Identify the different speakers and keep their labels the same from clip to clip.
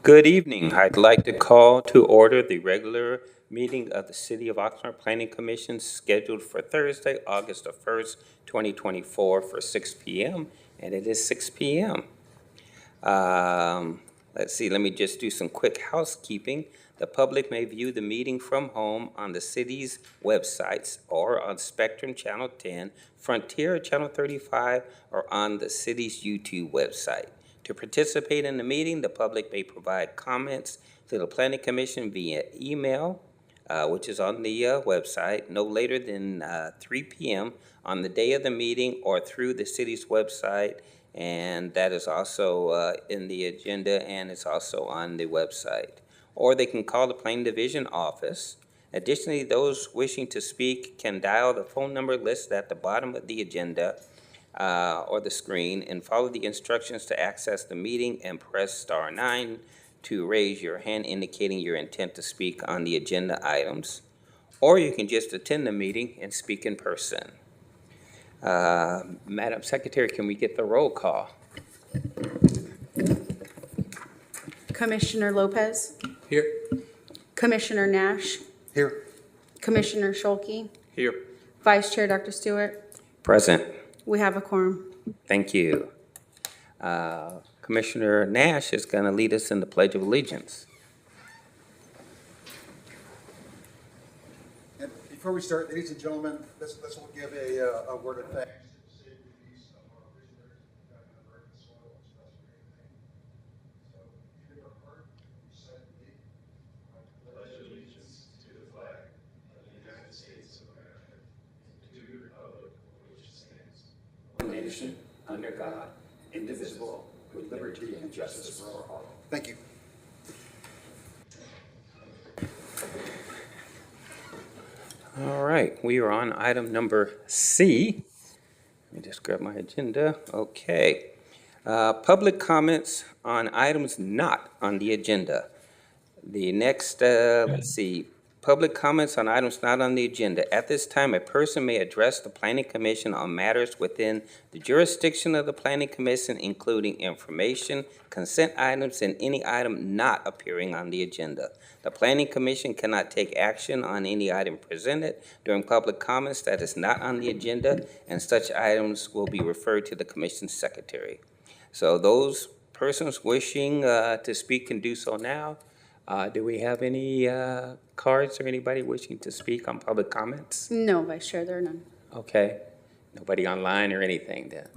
Speaker 1: Good evening. I'd like to call to order the regular meeting of the City of Oxnard Planning Commission scheduled for Thursday, August the 1st, 2024 for 6 p.m. And it is 6 p.m. Let's see, let me just do some quick housekeeping. The public may view the meeting from home on the city's websites or on Spectrum Channel 10, Frontier Channel 35, or on the city's YouTube website. To participate in the meeting, the public may provide comments to the Planning Commission via email, which is on the website, no later than 3 p.m. on the day of the meeting or through the city's website, and that is also in the agenda and it's also on the website. Or they can call the Planning Division office. Additionally, those wishing to speak can dial the phone number listed at the bottom of the agenda or the screen and follow the instructions to access the meeting and press *9 to raise your hand indicating your intent to speak on the agenda items. Or you can just attend the meeting and speak in person. Madam Secretary, can we get the roll call?
Speaker 2: Commissioner Lopez.
Speaker 3: Here.
Speaker 2: Commissioner Nash.
Speaker 3: Here.
Speaker 2: Commissioner Scholke.
Speaker 3: Here.
Speaker 2: Vice Chair Dr. Stewart.
Speaker 1: Present.
Speaker 2: We have a quorum.
Speaker 1: Thank you. Commissioner Nash is going to lead us in the Pledge of Allegiance.
Speaker 4: And before we start, ladies and gentlemen, let's give a word of thanks.
Speaker 5: Nation, under God, indivisible, with liberty and justice for all.
Speaker 4: Thank you.
Speaker 1: All right, we are on item number C. Let me just grab my agenda. Okay. Public comments on items not on the agenda. The next, let's see, public comments on items not on the agenda. At this time, a person may address the Planning Commission on matters within the jurisdiction of the Planning Commission, including information, consent items, and any item not appearing on the agenda. The Planning Commission cannot take action on any item presented during public comments that is not on the agenda, and such items will be referred to the Commission's Secretary. So those persons wishing to speak can do so now. Do we have any cards or anybody wishing to speak on public comments?
Speaker 2: No, Vice Chair, there are none.
Speaker 1: Okay. Nobody online or anything then?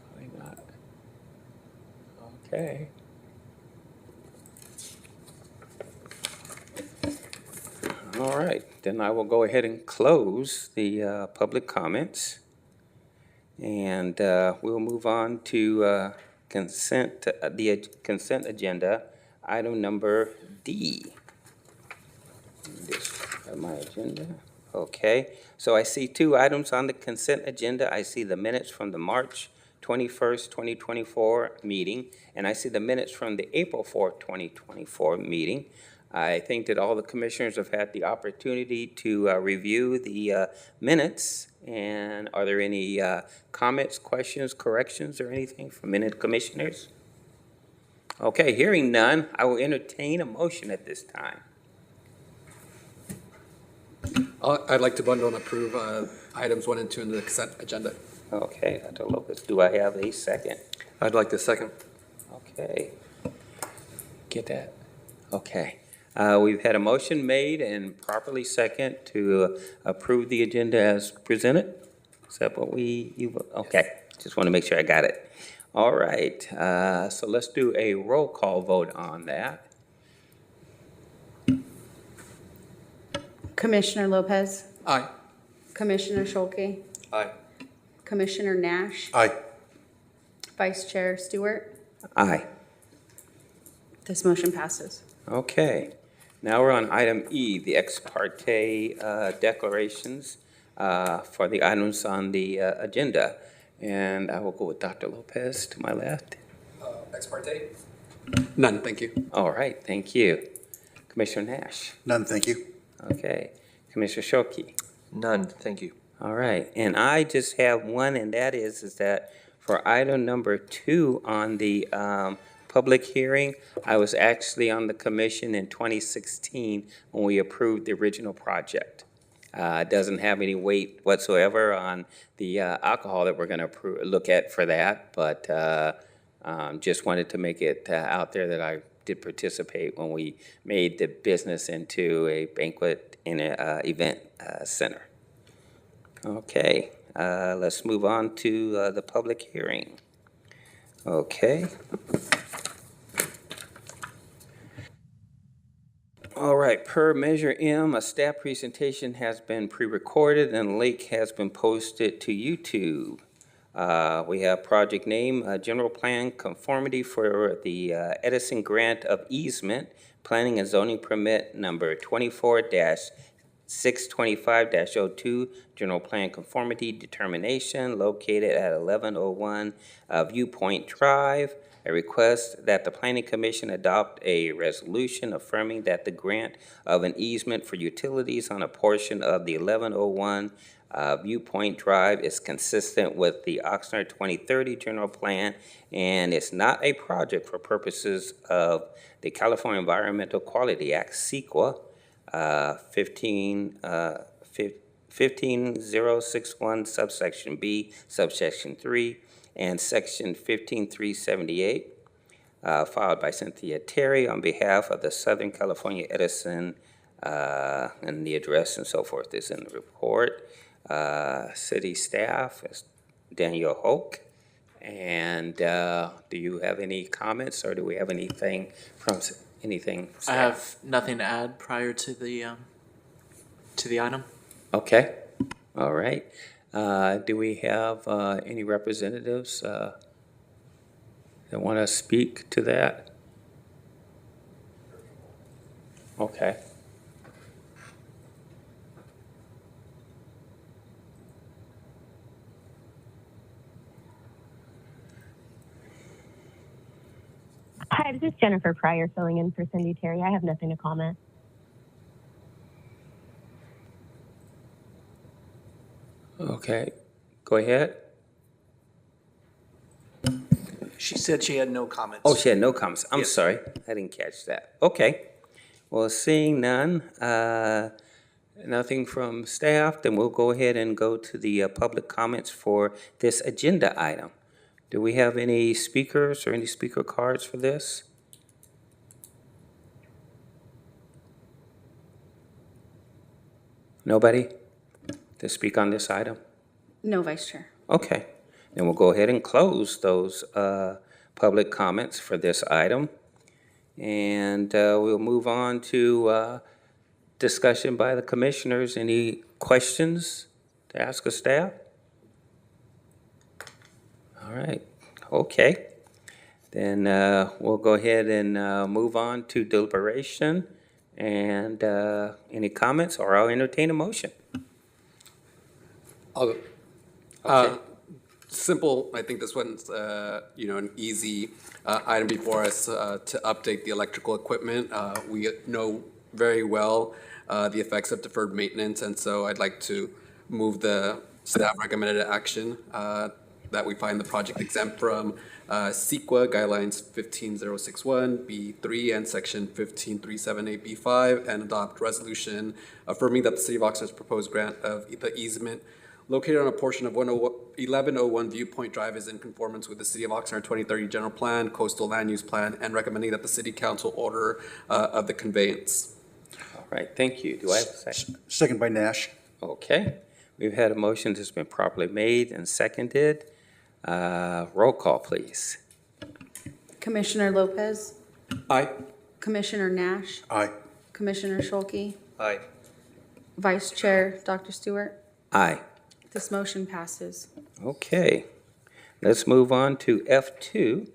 Speaker 1: Probably not. Okay. All right, then I will go ahead and close the public comments. And we'll move on to the consent agenda, item number D. Just have my agenda. Okay, so I see two items on the consent agenda. I see the minutes from the March 21st, 2024 meeting, and I see the minutes from the April 4th, 2024 meeting. I think that all the commissioners have had the opportunity to review the minutes. And are there any comments, questions, corrections, or anything from any commissioners? Okay, hearing none, I will entertain a motion at this time.
Speaker 3: I'd like to bundle and approve items 1 and 2 in the consent agenda.
Speaker 1: Okay, Dr. Lopez, do I have a second?
Speaker 3: I'd like to second.
Speaker 1: Okay. Get that? Okay. We've had a motion made and properly second to approve the agenda as presented. Is that what okay, just want to make sure I got it. All right, so let's do a roll call vote on that.
Speaker 2: Commissioner Lopez.
Speaker 3: Aye.
Speaker 2: Commissioner Scholke.
Speaker 3: Aye.
Speaker 2: Commissioner Nash.
Speaker 4: Aye.
Speaker 2: Vice Chair Stewart.
Speaker 1: Aye.
Speaker 2: This motion passes.
Speaker 1: Okay. Now we're on item E, the ex parte declarations for the items on the agenda. And I will go with Dr. Lopez to my left.
Speaker 3: Ex parte? None, thank you.
Speaker 1: All right, thank you. Commissioner Nash.
Speaker 4: None, thank you.
Speaker 1: Okay. Commissioner Scholke.
Speaker 6: None, thank you.
Speaker 1: All right, and I just have one, and that is that for item number 2 on the public hearing, I was actually on the commission in 2016 when we approved the original project. It doesn't have any weight whatsoever on the alcohol that we're going to look at for that, but just wanted to make it out there that I did participate when we made the business into a banquet and event center. Okay, let's move on to the public hearing. Okay. All right, per Measure M, a staff presentation has been pre-recorded and a link has been posted to YouTube. We have project name, General Plan Conformity for the Edison Grant of Easement, Planning and Zoning Permit number 24-625-02, General Plan Conformity Determination located at 1101 Viewpoint Drive. A request that the Planning Commission adopt a resolution affirming that the grant of an easement for utilities on a portion of the 1101 Viewpoint Drive is consistent with the Oxnard 2030 General Plan and is not a project for purposes of the California Environmental Quality Act, CEQA, 15061 subsection B, subsection 3, and section 15378, filed by Cynthia Terry on behalf of the Southern California Edison, and the address and so forth is in the report. City staff is Daniel Hoke. And do you have any comments, or do we have anything from anything?
Speaker 6: I
Speaker 1: Staff?
Speaker 6: have nothing to add prior to the item.
Speaker 1: Okay, all right. Do we have any representatives that want to speak to that? Okay.
Speaker 7: Hi, this is Jennifer Pryor filling in for Cindy Terry. I have nothing to comment.
Speaker 1: Okay, go ahead.
Speaker 8: She said she had no comments.
Speaker 1: Oh, she had no comments. I'm
Speaker 8: Yes.
Speaker 1: sorry, I didn't catch that. Okay. Well, seeing none, nothing from staff, then we'll go ahead and go to the public comments for this agenda item. Do we have any speakers or any speaker cards for this? Nobody to speak on this item?
Speaker 2: No, Vice Chair.
Speaker 1: Okay, then we'll go ahead and close those public comments for this item. And we'll move on to discussion by the commissioners. Any questions to ask of staff? All right, okay. Then we'll go ahead and move on to deliberation. And any comments, or I'll entertain a motion. Okay.
Speaker 3: Simple, I think this one's, an easy item before us to update the electrical equipment. We know very well the effects of deferred maintenance, and so I'd like to move the staff recommended action that we find the project exempt from CEQA guidelines 15061 B3 and section 15378 B5, and adopt resolution affirming that the City of Oxnard's proposed grant of the easement located on a portion of 1101 Viewpoint Drive is in conformance with the City of Oxnard 2030 General Plan, Coastal Land Use Plan, and recommending that the City Council order of the conveyance.
Speaker 1: All right, thank you. Do I have a second?
Speaker 4: Second by Nash.
Speaker 1: Okay, we've had a motion that's been properly made and seconded. Roll call, please.
Speaker 2: Commissioner Lopez,
Speaker 3: Aye.
Speaker 2: Commissioner Nash,
Speaker 4: Aye.
Speaker 2: Commissioner Schuelke,
Speaker 8: Aye.
Speaker 2: Vice Chair Dr. Stewart.
Speaker 1: Aye.
Speaker 2: This motion passes.
Speaker 1: Okay, let's move on to F2.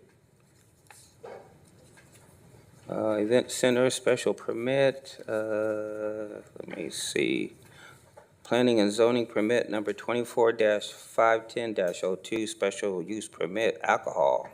Speaker 1: Event Center Special Permit, let me see. Planning and Zoning Permit number 24-510-02, Special Use Permit Alcohol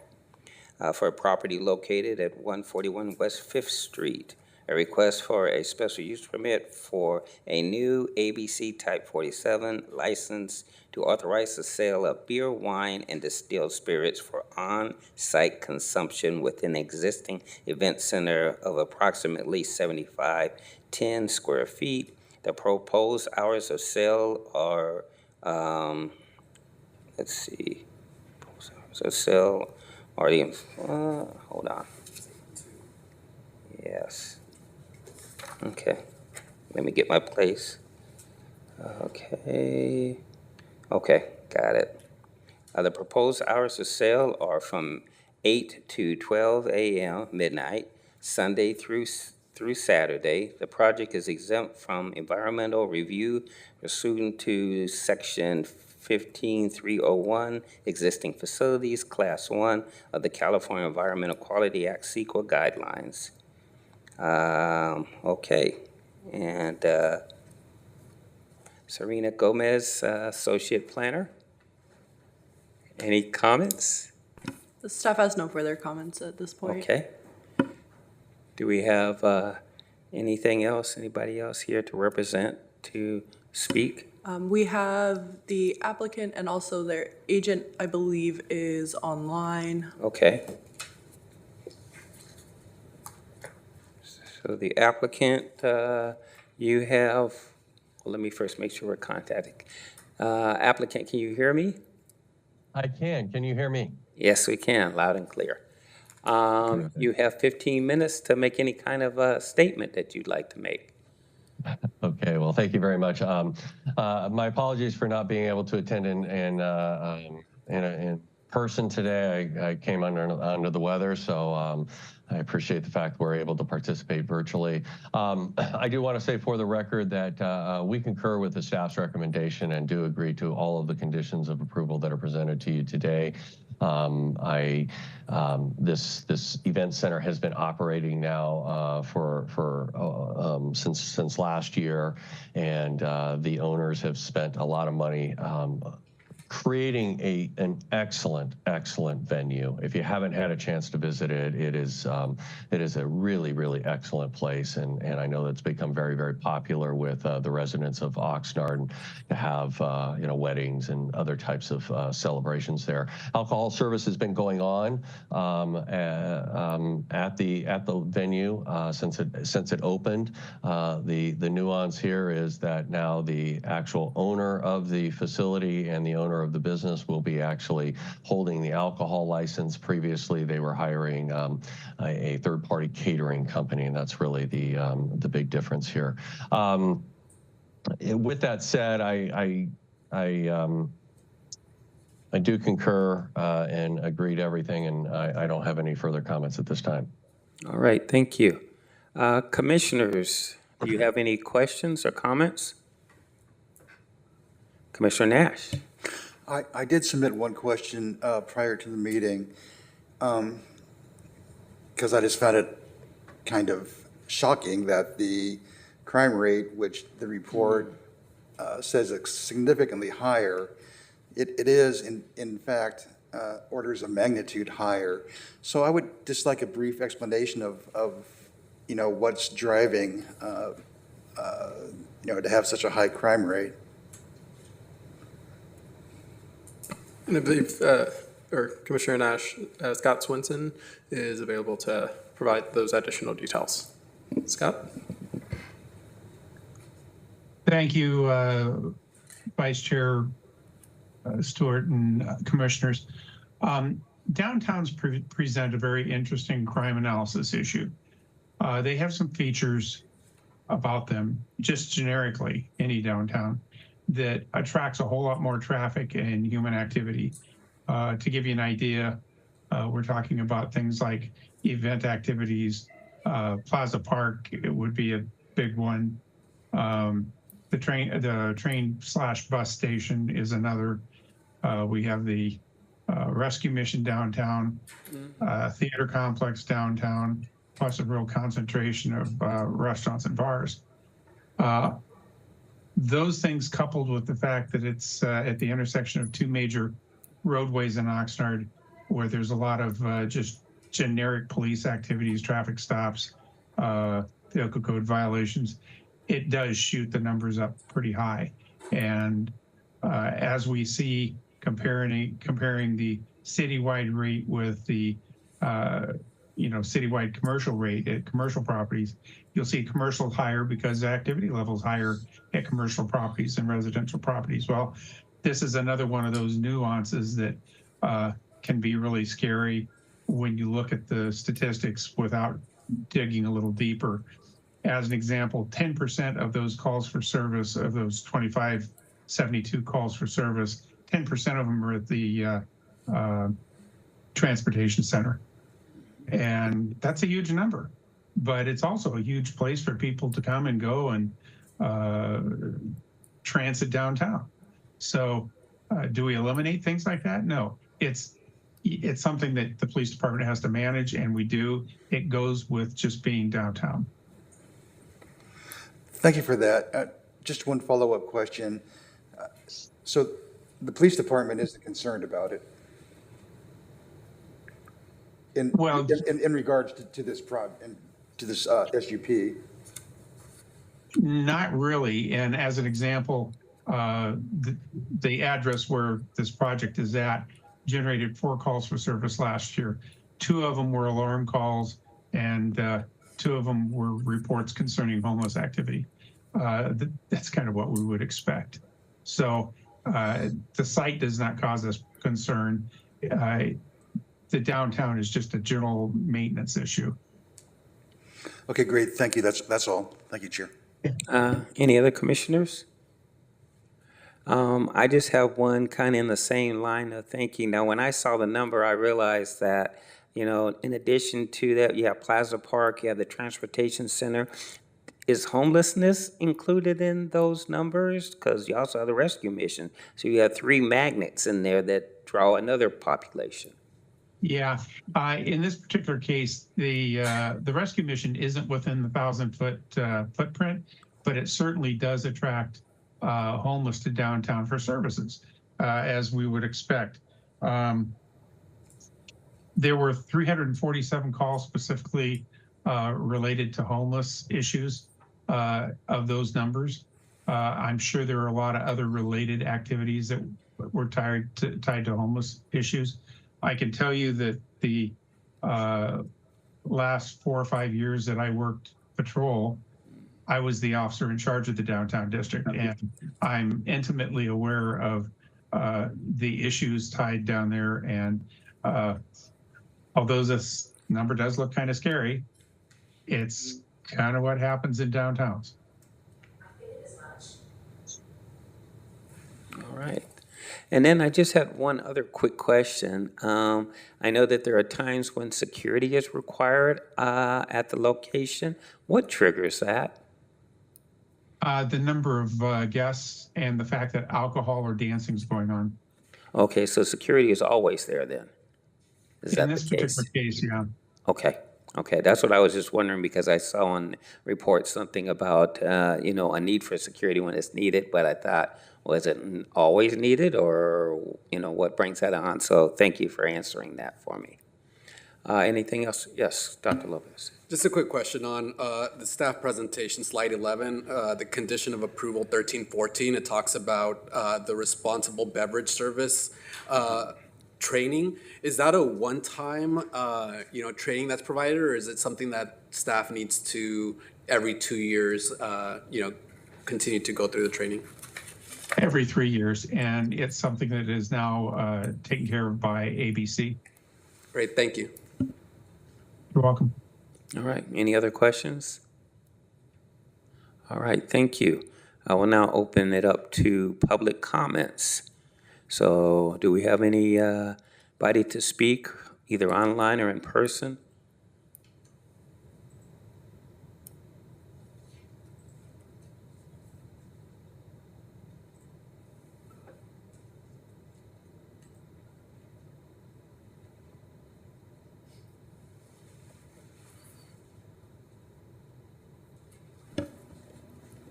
Speaker 1: for a property located at 141 West 5th Street. A request for a special use permit for a new ABC Type 47 license to authorize the sale of beer, wine, and distilled spirits for on-site consumption within existing event center of approximately 7510 square feet. The proposed hours of sale are, let's see, proposed hours of sale are the, hold on. Yes. Okay, let me get my place. Okay, got it. The proposed hours of sale are from 8 to 12 a.m. midnight, Sunday through Saturday. The project is exempt from environmental review pursuant to Section 15301, existing facilities, Class 1 of the California Environmental Quality Act CEQA guidelines. Okay, and Serena Gomez, Associate Planner. Any comments?
Speaker 6: The staff has no further comments at this point.
Speaker 1: Okay. Do we have anything else, anybody else here to represent, to speak?
Speaker 6: We have the applicant and also their agent, I believe, is online.
Speaker 1: Okay. So the applicant, you have, well, let me first make sure we're contacting. Applicant, can you hear me?
Speaker 9: I can. Can you hear me?
Speaker 1: Yes, we can, loud and clear. You have 15 minutes to make any kind of statement that you'd like to make.
Speaker 9: Okay. Well, thank you very much. My apologies for not being able to attend in person today. I came under the weather, so I appreciate the fact we're able to participate virtually. I do want to say for the record that we concur with the staff's recommendation and do agree to all of the conditions of approval that are presented to you today. This event center has been operating now since last year, and the owners have spent a lot of money creating an excellent venue. If you haven't had a chance to visit it, it is a really excellent place, and I know that's become very popular with the residents of Oxnard to have weddings and other types of celebrations there. Alcohol service has been going on at the venue since it opened. The nuance here is that now the actual owner of the facility and the owner of the business will be actually holding the alcohol license. Previously, they were hiring a third-party catering company, and that's really the big difference here. With that said, I do concur and agree to everything, and I don't have any further comments at this time.
Speaker 1: All right, thank you. Commissioners, do you have any questions or comments? Commissioner Nash.
Speaker 4: I did submit one question prior to the meeting, because I just found it kind of shocking that the crime rate, which the report says is significantly higher, it is in fact orders of magnitude higher. So I would just like a brief explanation of what's driving to have such a high crime rate.
Speaker 3: And I believe, Commissioner Nash, Scott Swinson is available to provide those additional details. Scott?
Speaker 10: Thank you, Vice Chair Stewart and commissioners. Downtowns present a very interesting crime analysis issue. They have some features about them, just generically, any downtown, that attracts a whole lot more traffic and human activity. To give you an idea, we're talking about things like event activities. Plaza Park, it would be a big one. The train/bus station is another. We have the rescue mission downtown, theater complex downtown, plus a real concentration of restaurants and bars. Those things, coupled with the fact that it's at the intersection of two major roadways in Oxnard, where there's a lot of just generic police activities, traffic stops, vehicle code violations, it does shoot the numbers up pretty high. And as we see comparing the citywide rate with the citywide commercial rate at commercial properties, you'll see commercial higher because the activity level's higher at commercial properties than residential properties. Well, this is another one of those nuances that can be really scary when you look at the statistics without digging a little deeper. As an example, 10% of those calls for service, of those 2572 calls for service, 10% of them are at the transportation center. And that's a huge number, but it's also a huge place for people to come and go and transit downtown. So do we eliminate things like that? No, it's something that the police department has to manage, and we do. It goes with just being downtown.
Speaker 4: Thank you for that. Just one follow-up question. So the police department isn't concerned about it in regards to this SUP?
Speaker 10: Not really. And as an example, the address where this project is at generated 4 calls for service last year. 2 of them were alarm calls, and 2 of them were reports concerning homeless activity. That's kind of what we would expect. So the site does not cause us concern. The downtown is just a general maintenance issue.
Speaker 4: Okay, great. Thank you. That's all. Thank you, Chair.
Speaker 1: Any other commissioners? I just have one kind of in the same line of thinking. Now, when I saw the number, I realized that, in addition to that, you have Plaza Park, you have the transportation center. Is homelessness included in those numbers? Because you also have the rescue mission. So you have 3 magnets in there that draw another population.
Speaker 10: Yeah, in this particular case, the rescue mission isn't within the 1,000-foot footprint, but it certainly does attract homeless to downtown for services, as we would expect. There were 347 calls specifically related to homeless issues of those numbers. I'm sure there are a lot of other related activities that were tied to homeless issues. I can tell you that the last 4 or 5 years that I worked patrol, I was the officer in charge of the downtown district, and I'm intimately aware of the issues tied down there. And although this number does look kind of scary, it's kind of what happens in downtowns.
Speaker 1: All right. And then I just had one other quick question. I know that there are times when security is required at the location. What triggers that?
Speaker 10: The number of guests and the fact that alcohol or dancing is going on.
Speaker 1: Okay, so security is always there then? Is that
Speaker 10: In this
Speaker 1: the case?
Speaker 10: particular case, yeah.
Speaker 1: Okay, that's what I was just wondering, because I saw on reports something about, a need for security when it's needed, but I thought, was it always needed, or, what brings that on? So thank you for answering that for me. Anything else? Yes, Dr. Lopez.
Speaker 3: Just a quick question on the staff presentation, slide 11, the condition of approval 1314. It talks about the responsible beverage service training. Is that a one-time, training that's provided, or is it something that staff needs to every 2 years, continue to go through the training?
Speaker 10: Every 3 years, and it's something that is now taken care of by ABC.
Speaker 3: Great, thank you.
Speaker 10: You're welcome.
Speaker 1: All right, any other questions? All right, thank you. I will now open it up to public comments. So do we have anybody to speak, either online or in person?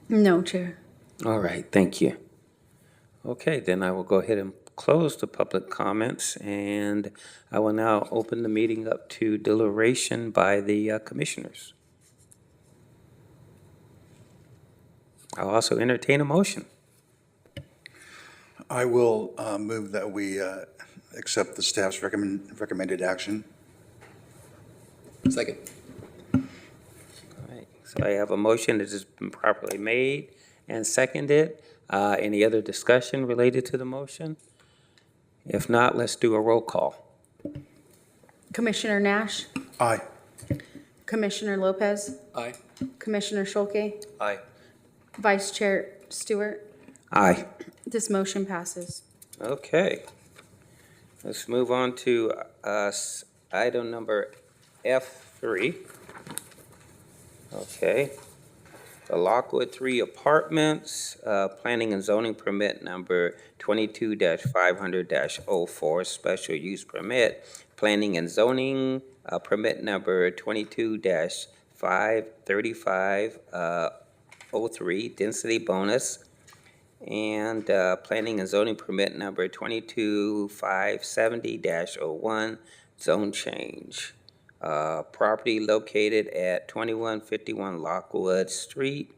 Speaker 2: No, Chair.
Speaker 1: All right, thank you. Okay, then I will go ahead and close the public comments, and I will now open the meeting up to deliberation by the commissioners. I'll also entertain a motion.
Speaker 4: I will move that we accept the staff's recommended action.
Speaker 3: Second.
Speaker 1: All right, so I have a motion that has been properly made and seconded. Any other discussion related to the motion? If not, let's do a roll call.
Speaker 2: Commissioner Nash,
Speaker 4: Aye.
Speaker 2: Commissioner Lopez,
Speaker 3: Aye.
Speaker 2: Commissioner Scholke,
Speaker 8: Aye.
Speaker 2: Vice Chair Stewart.
Speaker 1: Aye.
Speaker 2: This motion passes.
Speaker 1: Okay. Let's move on to item number F3. Okay. The Lockwood 3 Apartments, Planning and Zoning Permit number 22-500-04, Special Use Permit. Planning and Zoning Permit number 22-535-03, Density Bonus. And Planning and Zoning Permit number 22-570-01, Zone Change. Property located at 2151 Lockwood Street.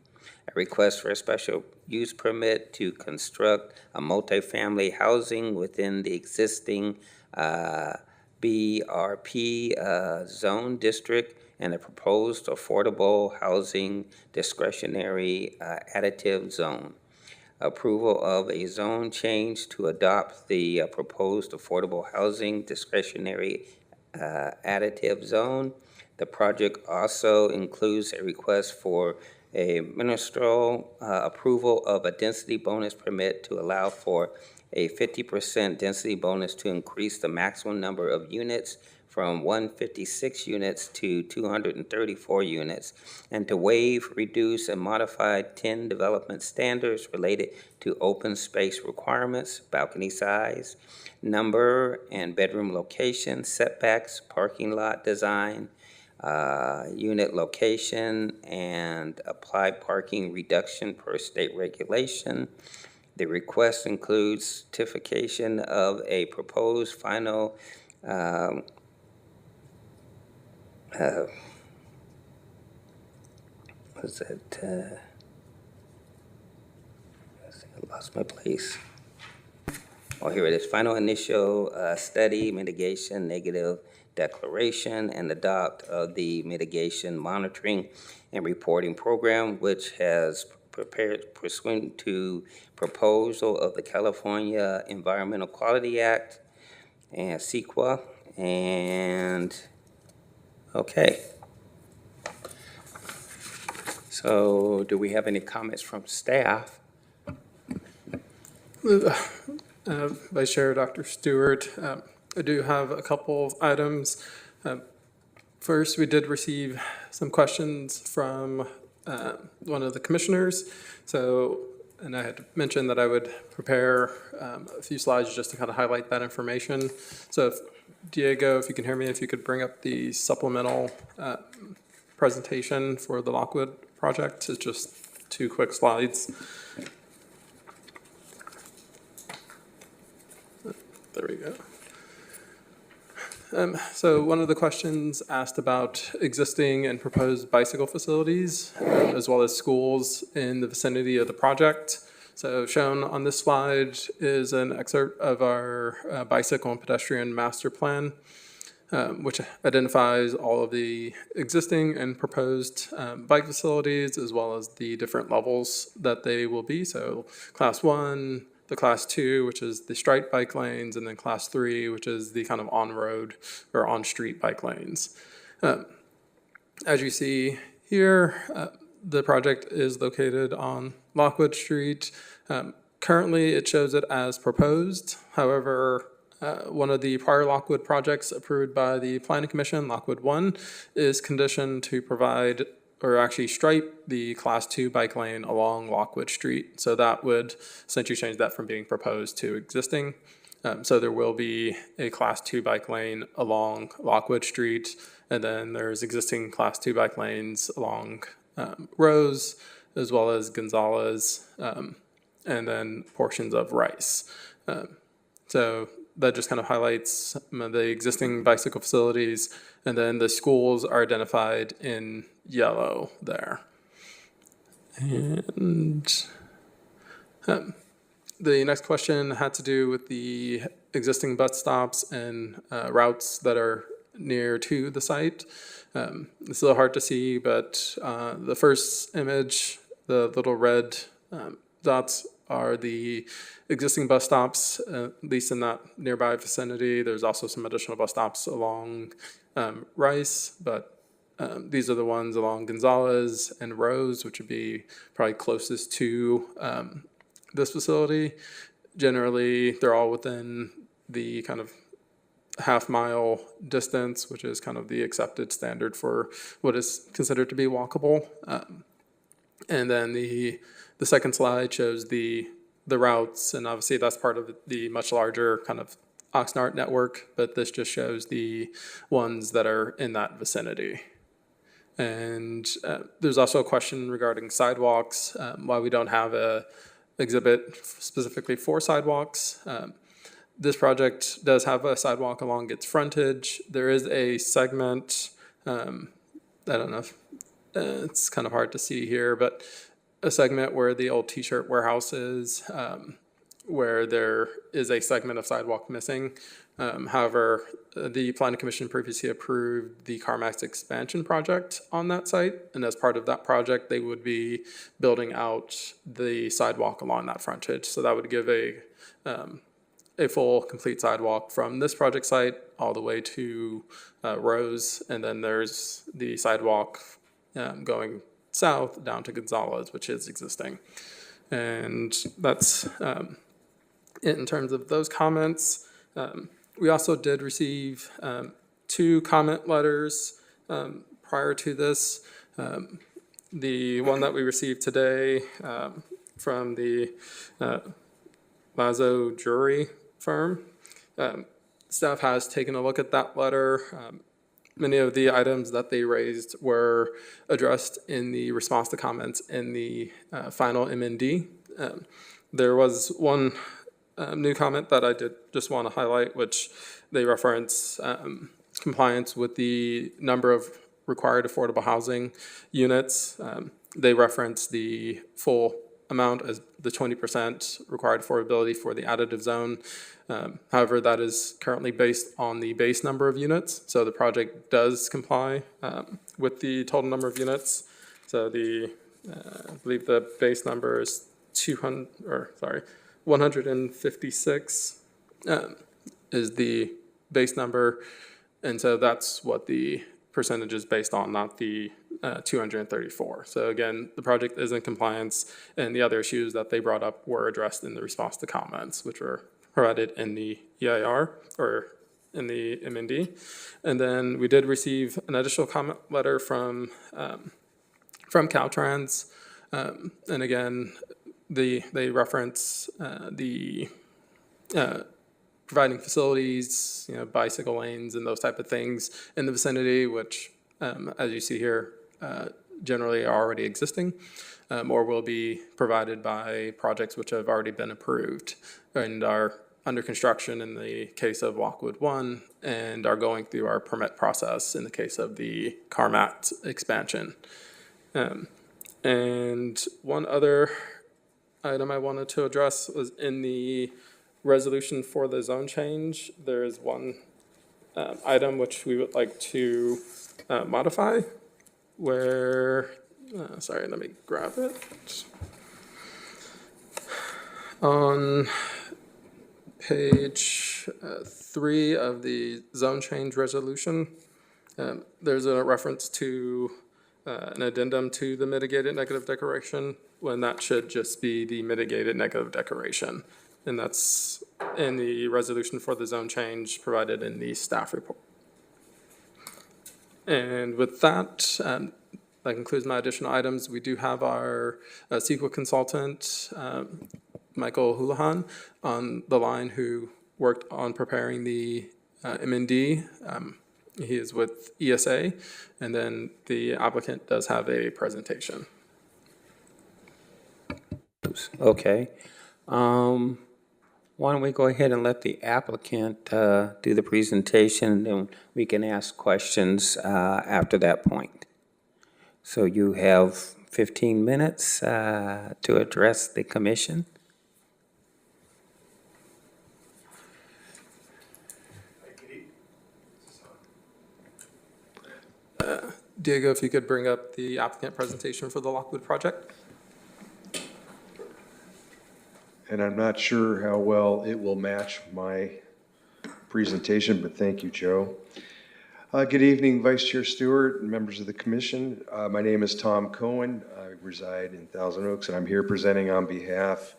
Speaker 1: A request for a special use permit to construct a multifamily housing within the existing BRP zone district and the proposed affordable housing discretionary additive zone. Approval of a zone change to adopt the proposed affordable housing discretionary additive zone. The project also includes a request for a ministerial approval of a density bonus permit to allow for a 50% density bonus to increase the maximum number of units from 156 units to 234 units, and to waive, reduce, and modify 10 development standards related to open space requirements, balcony size, number and bedroom location, setbacks, parking lot design, unit location, and apply parking reduction per state regulation. The request includes certification of a proposed final what's that? I lost my place. Oh, here it is. Final initial study, mitigation, negative declaration, and adopt of the mitigation monitoring and reporting program, which has prepared pursuant to proposal of the California Environmental Quality Act and CEQA. And okay. So do we have any comments from staff?
Speaker 11: Vice Chair Dr. Stewart, I do have a couple of items. First, we did receive some questions from one of the commissioners. And I had mentioned that I would prepare a few slides just to kind of highlight that information. So Diego, if you can hear me, if you could bring up the supplemental presentation for the Lockwood project. It's just 2 quick slides. There we go. So one of the questions asked about existing and proposed bicycle facilities, as well as schools in the vicinity of the project. So shown on this slide is an excerpt of our bicycle and pedestrian master plan, which identifies all of the existing and proposed bike facilities, as well as the different levels that they will be. So class 1, the class 2, which is the striped bike lanes, and then class 3, which is the kind of on-road or on-street bike lanes. As you see here, the project is located on Lockwood Street. Currently, it shows it as proposed. However, one of the prior Lockwood projects approved by the Planning Commission, Lockwood 1, is conditioned to provide or actually stripe the class 2 bike lane along Lockwood Street. So that would essentially change that from being proposed to existing. So there will be a class 2 bike lane along Lockwood Street, and then there's existing class 2 bike lanes along Rose, as well as Gonzalez, and then portions of Rice. So that just kind of highlights the existing bicycle facilities, and then the schools are identified in yellow there. And the next question had to do with the existing bus stops and routes that are near to the site. It's a little hard to see, but the first image, the little red dots are the existing bus stops, at least in that nearby vicinity. There's also some additional bus stops along Rice, but these are the ones along Gonzalez and Rose, which would be probably closest to this facility. Generally, they're all within the kind of half-mile distance, which is kind of the accepted standard for what is considered to be walkable. And then the second slide shows the routes, and obviously that's part of the much larger kind of Oxnard network, but this just shows the ones that are in that vicinity. And there's also a question regarding sidewalks, why we don't have a exhibit specifically for sidewalks. This project does have a sidewalk along its frontage. There is a segment, I don't know if it's kind of hard to see here, but a segment where the old t-shirt warehouse is, where there is a segment of sidewalk missing. However, the Planning Commission previously approved the CarMax expansion project on that site, and as part of that project, they would be building out the sidewalk along that frontage. So that would give a full, complete sidewalk from this project site all the way to Rose, and then there's the sidewalk going south down to Gonzalez, which is existing. And that's it in terms of those comments. We also did receive 2 comment letters prior to this. The one that we received today from the Lazo Jury firm. Staff has taken a look at that letter. Many of the items that they raised were addressed in the response to comments in the final MND. There was one new comment that I did just want to highlight, which they reference compliance with the number of required affordable housing units. They reference the full amount as the 20% required affordability for the additive zone. However, that is currently based on the base number of units. So the project does comply with the total number of units. So I believe the base number is 156 is the base number. And so that's what the percentage is based on, not the 234. So again, the project is in compliance, and the other issues that they brought up were addressed in the response to comments, which were provided in the EIR or in the MND. And then we did receive an additional comment letter from Caltrans. And again, they reference the providing facilities, bicycle lanes and those type of things in the vicinity, which, as you see here, generally are already existing, or will be provided by projects which have already been approved and are under construction in the case of Walkwood 1, and are going through our permit process in the case of the CarMax expansion. And one other item I wanted to address was in the resolution for the zone change. There is one item which we would like to modify, where, sorry, let me grab it. On page 3 of the zone change resolution, there's a reference to an addendum to the mitigated negative declaration, when that should just be the mitigated negative declaration. And that's in the resolution for the zone change provided in the staff report. And with that, that concludes my additional items. We do have our CEQA consultant, Michael Houlihan, on the line, who worked on preparing the MND. He is with ESA, and then the applicant does have a presentation.
Speaker 1: Okay. Why don't we go ahead and let the applicant do the presentation, and we can ask questions after that point. So you have 15 minutes to address the commission.
Speaker 11: Diego, if you could bring up the applicant presentation for the Lockwood project.
Speaker 12: And I'm not sure how well it will match my presentation, but thank you, Joe. Good evening, Vice Chair Stewart and members of the commission. My name is Tom Cohen. I reside in Thousand Oaks, and I'm here presenting on behalf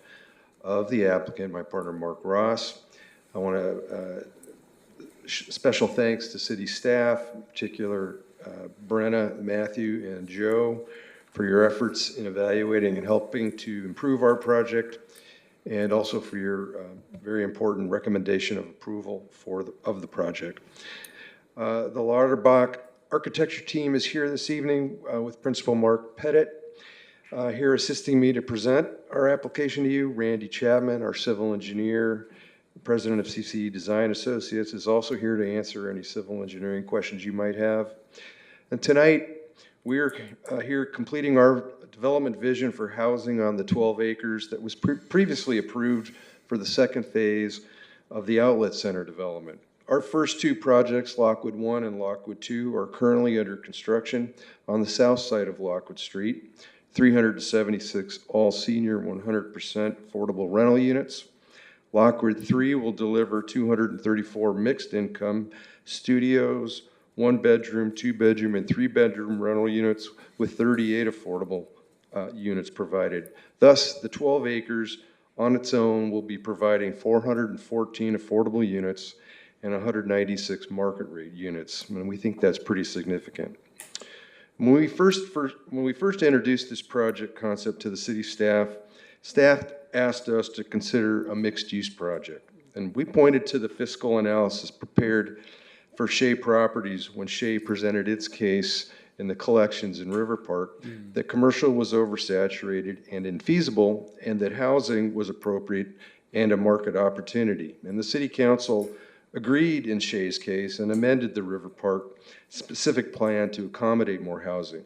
Speaker 12: of the applicant, my partner Mark Ross. I want to special thanks to city staff, in particular Brenna, Matthew, and Joe, for your efforts in evaluating and helping to improve our project, and also for your very important recommendation of approval of the project. The Lauterbach architecture team is here this evening with Principal Mark Pettit here assisting me to present our application to you. Randy Chapman, our civil engineer, president of CCE Design Associates, is also here to answer any civil engineering questions you might have. And tonight, we're here completing our development vision for housing on the 12 acres that was previously approved for the second phase of the Outlet Center development. Our first two projects, Lockwood 1 and Lockwood 2, are currently under construction on the south side of Lockwood Street, 376 all-senior 100% affordable rental units. Lockwood 3 will deliver 234 mixed-income studios, 1-bedroom, 2-bedroom, and 3-bedroom rental units with 38 affordable units provided. Thus, the 12 acres on its own will be providing 414 affordable units and 196 market rate units, and we think that's pretty significant. When we first introduced this project concept to the city staff asked us to consider a mixed-use project, and we pointed to the fiscal analysis prepared for Shea Properties when Shea presented its case in the collections in River Park, that commercial was oversaturated and infeasible, and that housing was appropriate and a market opportunity. And the city council agreed in Shea's case and amended the River Park specific plan to accommodate more housing.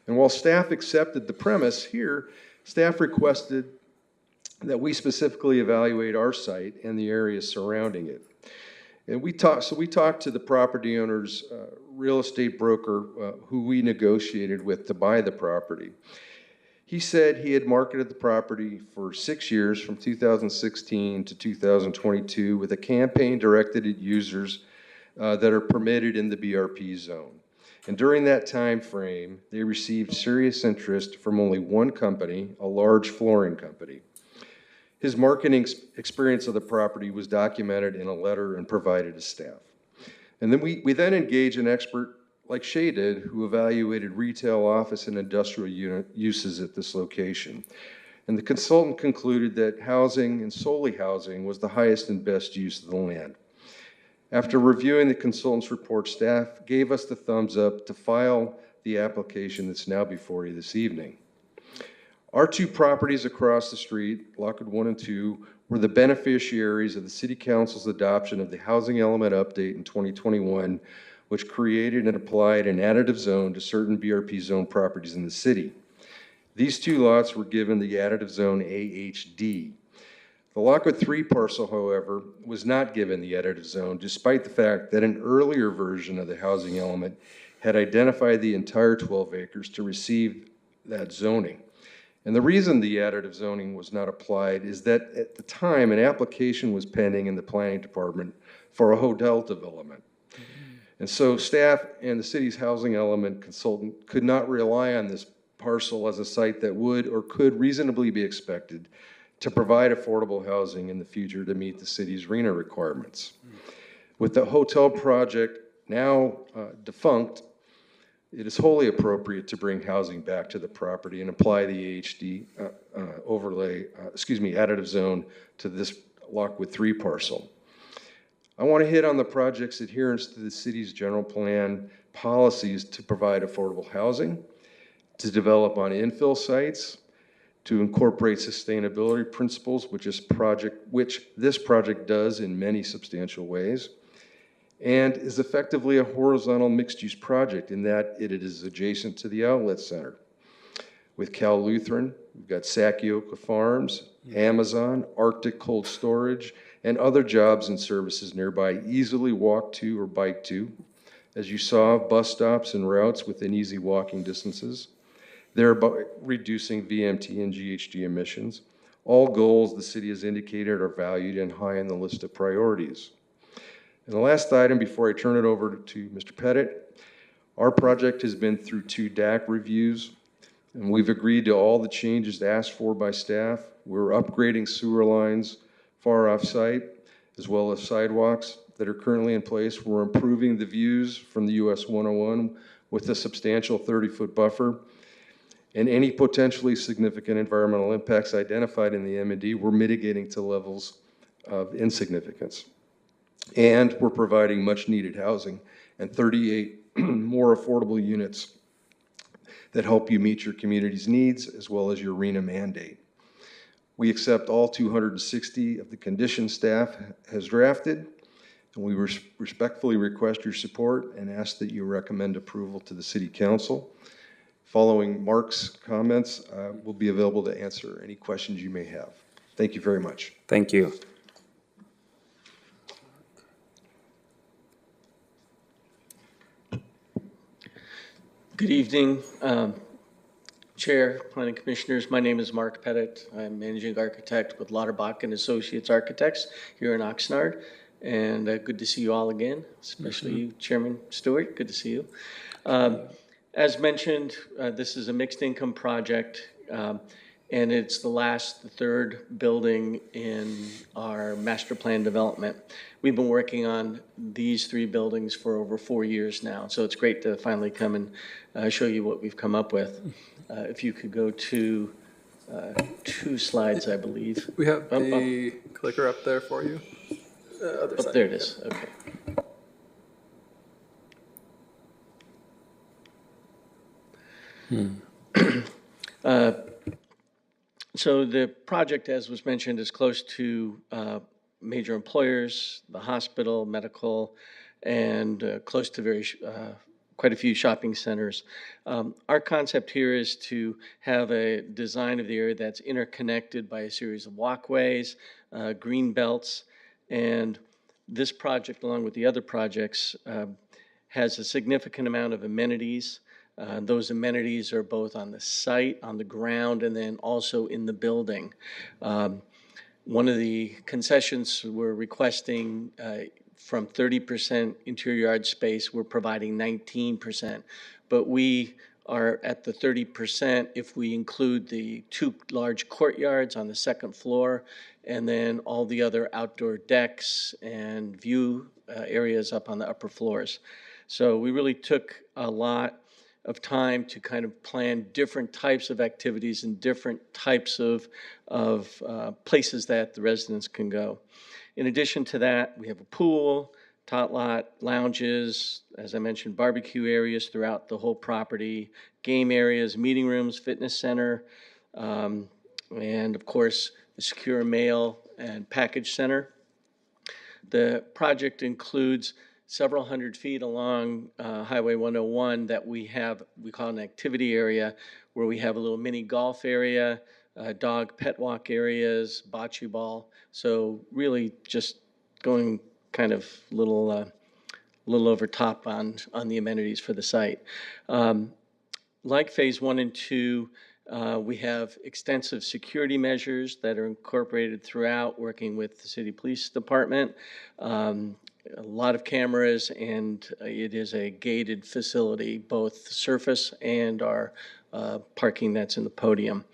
Speaker 12: And while staff accepted the premise here, staff requested that we specifically evaluate our site and the areas surrounding it. And we talked to the property owner's real estate broker who we negotiated with to buy the property. He said he had marketed the property for 6 years, from 2016 to 2022, with a campaign directed at users that are permitted in the BRP zone. And during that time frame, they received serious interest from only one company, a large flooring company. His marketing experience of the property was documented in a letter and provided to staff. And then we then engaged an expert like Shea did, who evaluated retail, office, and industrial uses at this location. And the consultant concluded that housing, and solely housing, was the highest and best use of the land. After reviewing the consultant's report, staff gave us the thumbs up to file the application that's now before you this evening. Our two properties across the street, Lockwood 1 and 2, were the beneficiaries of the City Council's adoption of the Housing Element Update in 2021, which created and applied an additive zone to certain BRP zone properties in the city. These two lots were given the additive zone AHD. The Lockwood 3 parcel, however, was not given the additive zone, despite the fact that an earlier version of the housing element had identified the entire 12 acres to receive that zoning. And the reason the additive zoning was not applied is that at the time, an application was pending in the planning department for a hotel development. And so staff and the city's housing element consultant could not rely on this parcel as a site that would or could reasonably be expected to provide affordable housing in the future to meet the city's RHNA requirements. With the hotel project now defunct, it is wholly appropriate to bring housing back to the property and apply the AHD additive zone to this Lockwood 3 parcel. I want to hit on the project's adherence to the city's general plan policies to provide affordable housing, to develop on infill sites, to incorporate sustainability principles, which this project does in many substantial ways, and is effectively a horizontal mixed-use project in that it is adjacent to the outlet center. With Cal Lutheran, we've got Sakioka Farms, Amazon, Arctic Cold Storage, and other jobs and services nearby, easily walk to or bike to. As you saw, bus stops and routes within easy walking distances, thereby reducing VMT and GHG emissions. All goals the city has indicated are valued and high on the list of priorities. And the last item before I turn it over to Mr. Pettit, our project has been through 2 DAC reviews, and we've agreed to all the changes asked for by staff. We're upgrading sewer lines far off-site, as well as sidewalks that are currently in place. We're improving the views from the US 101 with a substantial 30-foot buffer. And any potentially significant environmental impacts identified in the M&D, we're mitigating to levels of insignificance. And we're providing much-needed housing and 38 more affordable units that help you meet your community's needs as well as your RENA mandate. We accept all 260 of the conditions staff has drafted, and we respectfully request your support and ask that you recommend approval to the City Council. Following Mark's comments, we'll be available to answer any questions you may have. Thank you very much.
Speaker 1: Thank you.
Speaker 8: Good evening, Chair, Planning Commissioners. My name is Mark Pettit. I'm Managing Architect with Lauterbach and Associates Architects here in Oxnard. And good to see you all again, especially you, Chairman Stewart. Good to see you. As mentioned, this is a mixed income project, and it's the third building in our master plan development. We've been working on these 3 buildings for over 4 years now, so it's great to finally come and show you what we've come up with. If you could go to 2 slides, I believe.
Speaker 11: We have the clicker up there for you. Other side.
Speaker 8: There it is, okay. So the project, as was mentioned, is close to major employers, the hospital, medical, and close to quite a few shopping centers. Our concept here is to have a design of the area that's interconnected by a series of walkways, green belts, and this project, along with the other projects, has a significant amount of amenities. Those amenities are both on the site, on the ground, and then also in the building. One of the concessions we're requesting from 30% interior yard space, we're providing 19%. But we are at the 30% if we include the 2 large courtyards on the 2nd floor, and then all the other outdoor decks and view areas up on the upper floors. So we really took a lot of time to kind of plan different types of activities and different types of places that the residents can go. In addition to that, we have a pool, tot lot, lounges, as I mentioned, barbecue areas throughout the whole property, game areas, meeting rooms, fitness center, and of course, the secure mail and package center. The project includes several hundred feet along Highway 101 that we call an activity area, where we have a little mini golf area, dog pet walk areas, bocce ball. So really just going kind of little over top on the amenities for the site. Like phase 1 and 2, we have extensive security measures that are incorporated throughout, working with the city police department. A lot of cameras, and it is a gated facility, both surface and our parking that's in the podium.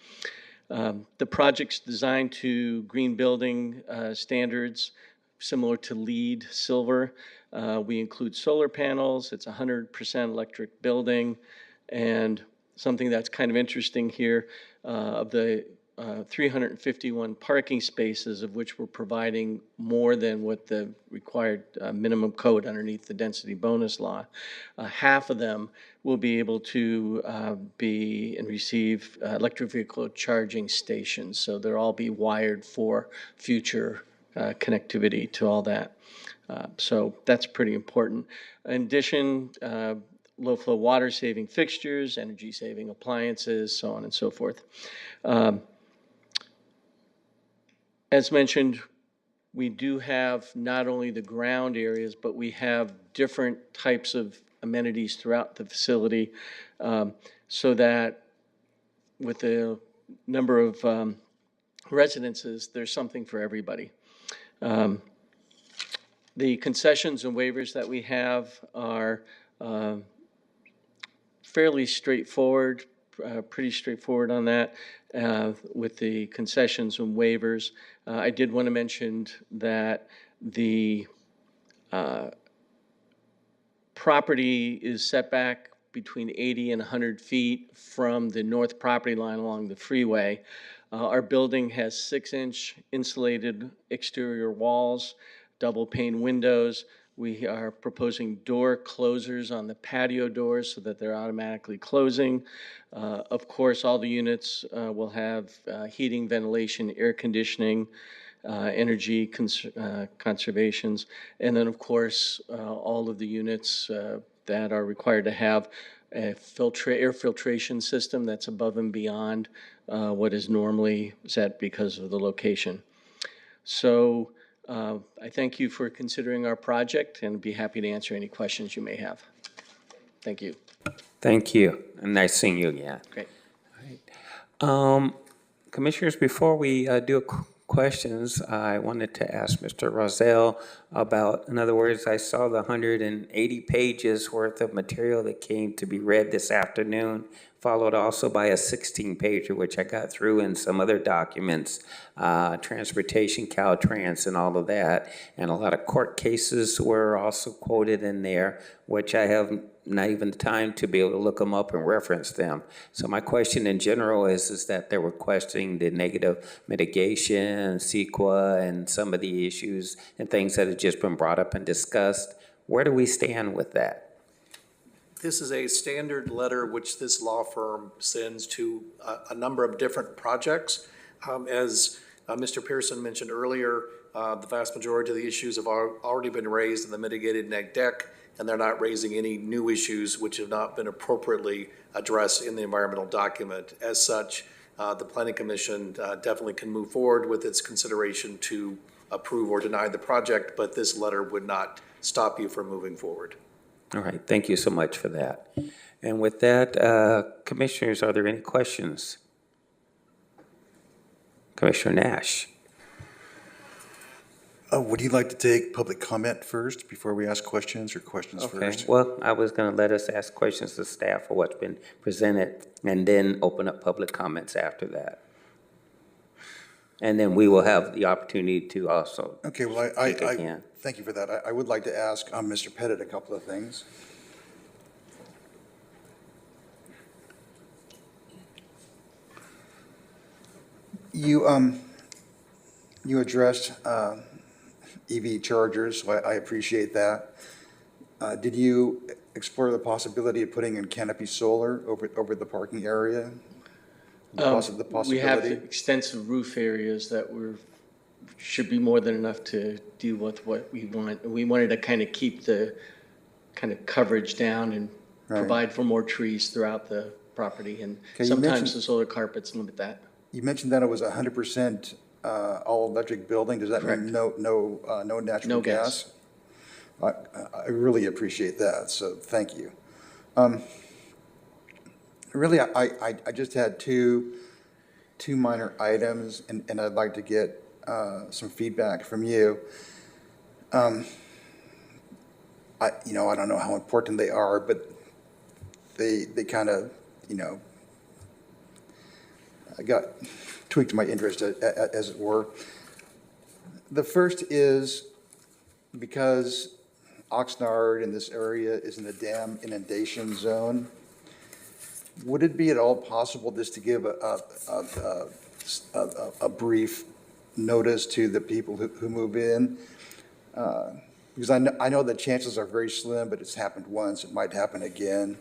Speaker 8: The project's designed to green building standards, similar to LEED Silver. We include solar panels. It's 100% electric building, and something that's kind of interesting here, of the 351 parking spaces, of which we're providing more than what the required minimum code underneath the density bonus law. Half of them will be able to be and receive electric vehicle charging stations. So they'll all be wired for future connectivity to all that. So that's pretty important. In addition, low-flow water-saving fixtures, energy-saving appliances, so on and so forth. As mentioned, we do have not only the ground areas, but we have different types of amenities throughout the facility, so that with the number of residences, there's something for everybody. The concessions and waivers that we have are fairly straightforward, pretty straightforward on that with the concessions and waivers. I did want to mention that the property is set back between 80 and 100 feet from the north property line along the freeway. Our building has 6-inch insulated exterior walls, double pane windows. We are proposing door closers on the patio doors so that they're automatically closing. Of course, all the units will have heating, ventilation, air conditioning, energy conservations, and then, of course, all of the units that are required to have a air filtration system that's above and beyond what is normally set because of the location. So I thank you for considering our project and be happy to answer any questions you may have. Thank you.
Speaker 1: Thank you, and nice seeing you again.
Speaker 8: Great.
Speaker 1: Commissioners, before we do questions, I wanted to ask Mr. Rozelle about, in other words, I saw the 180 pages worth of material that came to be read this afternoon, followed also by a 16-pager, which I got through, and some other documents, transportation, Caltrans, and all of that. And a lot of court cases were also quoted in there, which I have not even the time to be able to look them up and reference them. So my question in general is that they were questioning the negative mitigation, CEQA, and some of the issues and things that have just been brought up and discussed. Where do we stand with that?
Speaker 5: This is a standard letter which this law firm sends to a number of different projects. As Mr. Pearson mentioned earlier, the vast majority of the issues have already been raised in the mitigated neg deck, and they're not raising any new issues which have not been appropriately addressed in the environmental document. As such, the Planning Commission definitely can move forward with its consideration to approve or deny the project, but this letter would not stop you from moving forward.
Speaker 1: All right, thank you so much for that. And with that, Commissioners, are there any questions? Commissioner Nash.
Speaker 4: Would you like to take public comment first before we ask questions, or questions first?
Speaker 1: Well, I was going to let us ask questions to staff for what's been presented and then open up public comments after that. And then we will have the opportunity to also.
Speaker 4: Okay, well, I thank you for that. I would like to ask Mr. Pettit a couple of things. You addressed EV chargers, so I appreciate that. Did you explore the possibility of putting in canopy solar over the parking area? The possibility?
Speaker 8: We have extensive roof areas that should be more than enough to deal with what we want. We wanted to kind of keep the kind of coverage down and provide for more trees throughout the property. And sometimes the solar carpets limit that.
Speaker 4: You mentioned that it was 100% all-electric building. Does that mean no natural gas? I really appreciate that, so thank you. Really, I just had two minor items, and I'd like to get some feedback from you. I don't know how important they are, but they kind of, I got tweaked my interest, as it were. The first is because Oxnard in this area is in the dam inundation zone. Would it be at all possible just to give a brief notice to the people who move in? Because I know the chances are very slim, but it's happened once. It might happen again.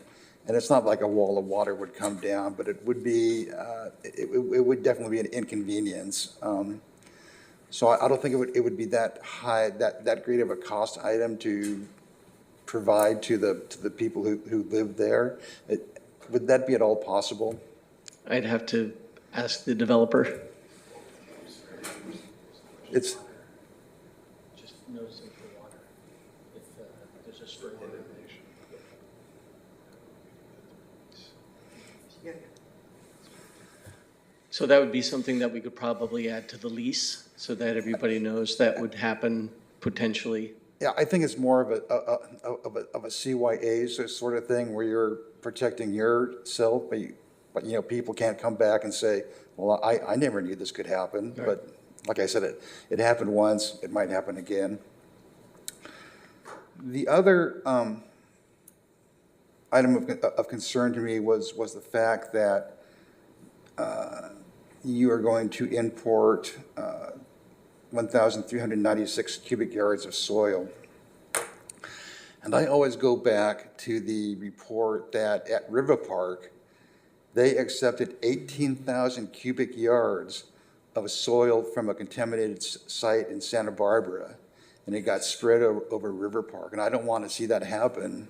Speaker 4: And it's not like a wall of water would come down, but it would be, it would definitely be an inconvenience So I don't think it would be that high, that great of a cost item to provide to the people who live there. Would that be at all possible?
Speaker 8: I'd have to ask the developer.
Speaker 4: It's,
Speaker 8: Just noticing for water, if there's a spring. So that would be something that we could probably add to the lease, so that everybody knows that would happen potentially.
Speaker 4: yeah, I think it's more of a CYA sort of thing where you're protecting yourself, but you know, people can't come back and say, well, I never knew this could happen.
Speaker 8: Right.
Speaker 4: But like I said, it happened once, it might happen again. The other item of concern to me was the fact that you are going to import 1,396 cubic yards of soil. And I always go back to the report that at River Park, they accepted 18,000 cubic yards of soil from a contaminated site in Santa Barbara, and it got spread over River Park. And I don't want to see that happen,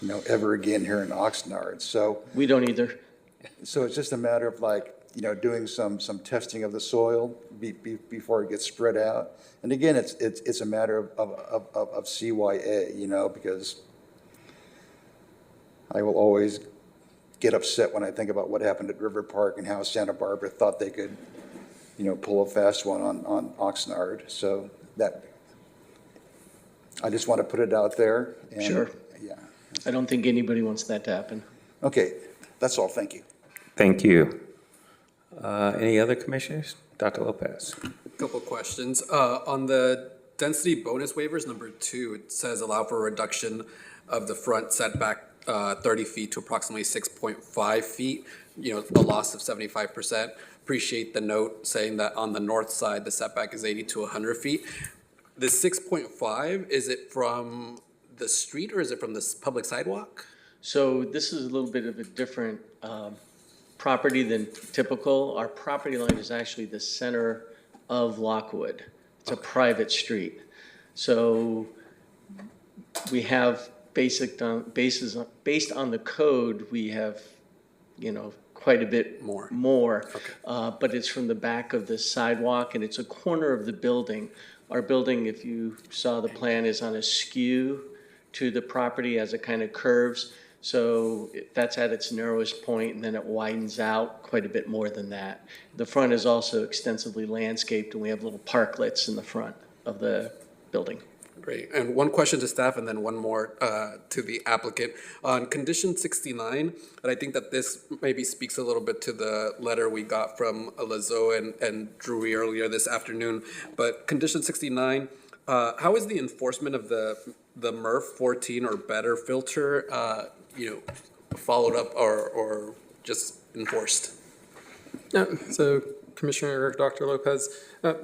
Speaker 4: you know, ever again here in Oxnard. So
Speaker 8: We don't either.
Speaker 4: it's just a matter of like, you know, doing some testing of the soil before it gets spread out. And again, it's a matter of CYA, you know, because I will always get upset when I think about what happened at River Park and how Santa Barbara thought they could, you know, pull a fast one on Oxnard. So that, I just want to put it out there. And,
Speaker 8: Sure.
Speaker 4: Yeah.
Speaker 8: I don't think anybody wants that to happen.
Speaker 4: Okay, that's all. Thank you.
Speaker 1: Thank you. Any other commissioners? Dr. Lopez.
Speaker 3: Couple questions. On the density bonus waivers, number 2, it says allow for a reduction of the front setback 30 feet to approximately 6.5 feet, you know, a loss of 75%. Appreciate the note saying that on the north side, the setback is 80 to 100 feet. The 6.5, is it from the street or is it from the public sidewalk?
Speaker 8: So this is a little bit of a different property than typical. Our property line is actually the center of Lockwood. It's a private street. So we have based on the code, we have, you know, quite a bit more. But it's from the back of the sidewalk and it's a corner of the building. Our building, if you saw the plan, is on a skew to the property as it kind of curves. So that's at its narrowest point, and then it widens out quite a bit more than that. The front is also extensively landscaped, and we have little parklets in the front of the building.
Speaker 3: Great. And one question to staff and then one more to the applicant. On condition 69, and I think that this maybe speaks a little bit to the letter we got from Lazo and Drury earlier this afternoon. But condition 69, how is the enforcement of the MERV 14 or better filter, you know, followed up or just enforced?
Speaker 11: Yeah, so Commissioner Dr. Lopez,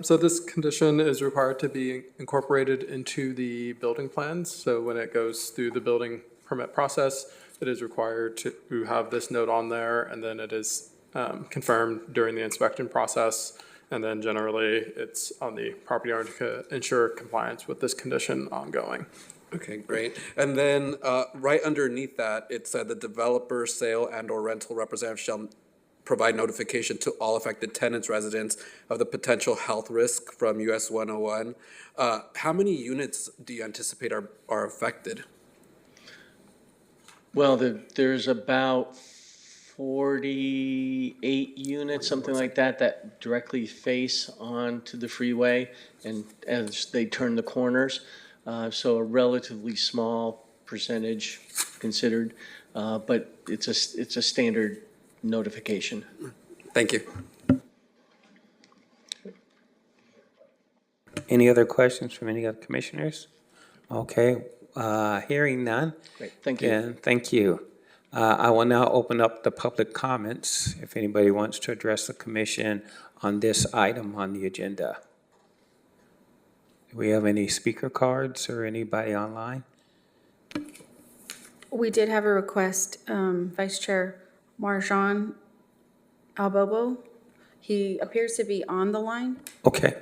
Speaker 11: so this condition is required to be incorporated into the building plans. So when it goes through the building permit process, it is required to have this note on there, and then it is confirmed during the inspection process. And then generally, it's on the property owner to ensure compliance with this condition ongoing.
Speaker 3: Okay, great. And then right underneath that, it said the developer, sale, and/or rental representative shall provide notification to all affected tenants, residents of the potential health risk from US 101. How many units do you anticipate are affected?
Speaker 8: Well, there's about 48 units, something like that, that directly face onto the freeway and as they turn the corners. So a relatively small percentage considered, but it's a standard notification.
Speaker 3: Thank you.
Speaker 1: Any other questions from any other commissioners? Okay, hearing none.
Speaker 8: Great, thank you.
Speaker 1: And thank you. I will now open up the public comments if anybody wants to address the commission on this item on the agenda. Do we have any speaker cards or anybody online?
Speaker 2: We did have a request, Vice Chair Marjan Albobo. He appears to be on the line.
Speaker 1: Okay,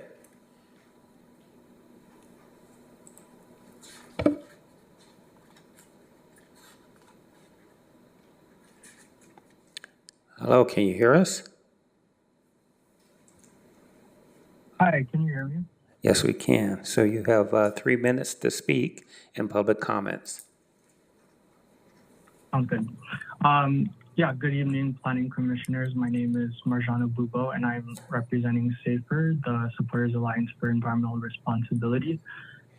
Speaker 1: Hello, can you hear us?
Speaker 13: Hi, can you hear me?
Speaker 1: Yes, we can. So you have 3 minutes to speak in public comments.
Speaker 13: Sounds good. Yeah, good evening, Planning Commissioners. My name is Marjana Bubo, and I'm representing SAFER, the Supporters Alliance for Environmental Responsibility,